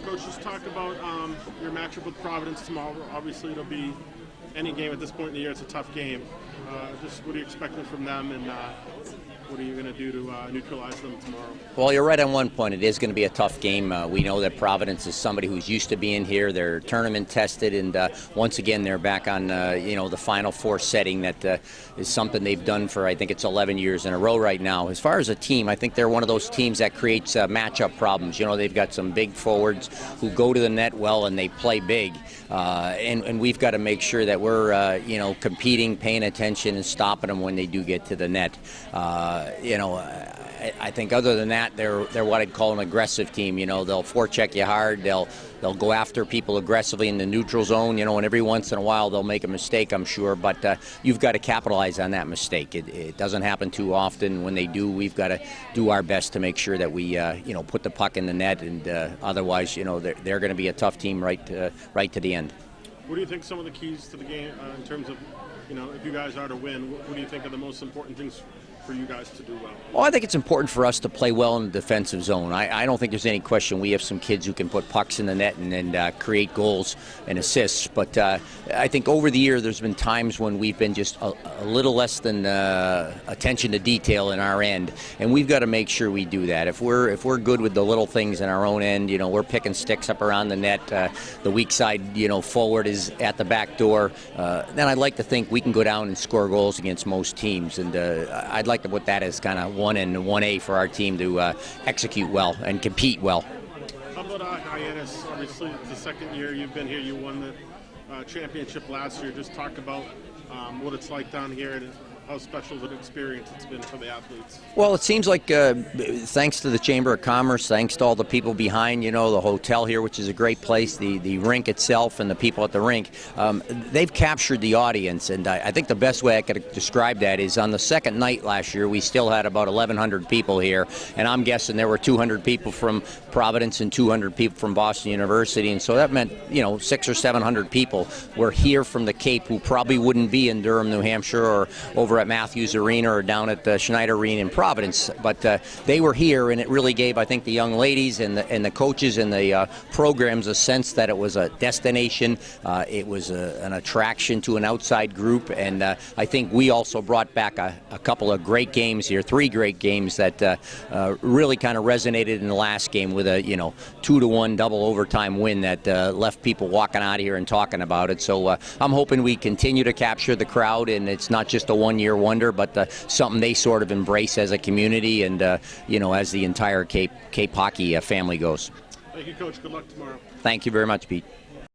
Coach, just talk about your matchup with Providence tomorrow. Obviously, it'll be any game at this point in the year. It's a tough game. Just what are you expecting from them, and what are you going to do to neutralize them tomorrow? Well, you're right on one point. It is going to be a tough game. We know that Providence is somebody who's used to being here. They're tournament tested, and once again, they're back on the Final Four setting. That is something they've done for, I think it's 11 years in a row right now. As far as a team, I think they're one of those teams that creates matchup problems. You know, they've got some big forwards who go to the net well and they play big, and we've got to make sure that we're competing, paying attention, and stopping them when they do get to the net. I think other than that, they're what I'd call an aggressive team. You know, they'll forecheck you hard. They'll go after people aggressively in the neutral zone. You know, and every once in a while they'll make a mistake, I'm sure. But you've got to capitalize on that mistake. It doesn't happen too often. When they do, we've got to do our best to make sure that we put the puck in the net. And otherwise, they're going to be a tough team right to the end. What do you think some of the keys to the game in terms of, if you guys are to win, what do you think are the most important things for you guys to do well? Well, I think it's important for us to play well in the defensive zone. I don't think there's any question we have some kids who can put pucks in the net and create goals and assists. But I think over the year there's been times when we've been just a little less than attention to detail in our end, and we've got to make sure we do that. If we're good with the little things in our own end, we're picking sticks up around the net. The weak side, forward is at the back door. Then I'd like to think we can go down and score goals against most teams, and I'd like to put that as kind of 1 and 1A for our team to execute well and compete well. How about Hyannis? Obviously, it's the second year you've been here. You won the championship last year. Just talk about what it's like down here and how special of an experience it's been for the athletes. Well, it seems like thanks to the Chamber of Commerce, thanks to all the people behind, the hotel here, which is a great place, the rink itself and the people at the rink, they've captured the audience. And I think the best way I could describe that is on the second night last year, we still had about 1,100 people here. And I'm guessing there were 200 people from Providence and 200 people from Boston University. And so that meant, 600 or 700 people were here from the Cape who probably wouldn't be in Durham, New Hampshire, or over at Matthews Arena or down at the Schneider Arena in Providence, but they were here, and it really gave, I think, the young ladies and the coaches and the programs a sense that it was a destination, it was an attraction to an outside group, and I think we also brought back a couple of great games here, 3 great games that really kind of resonated in the last game with a 2-1 double overtime win that left people walking out of here and talking about it. So I'm hoping we continue to capture the crowd, and it's not just a one-year wonder, but something they sort of embrace as a community and, as the entire Cape hockey family goes. Thank you, Coach. Good luck tomorrow. Thank you very much, Pete.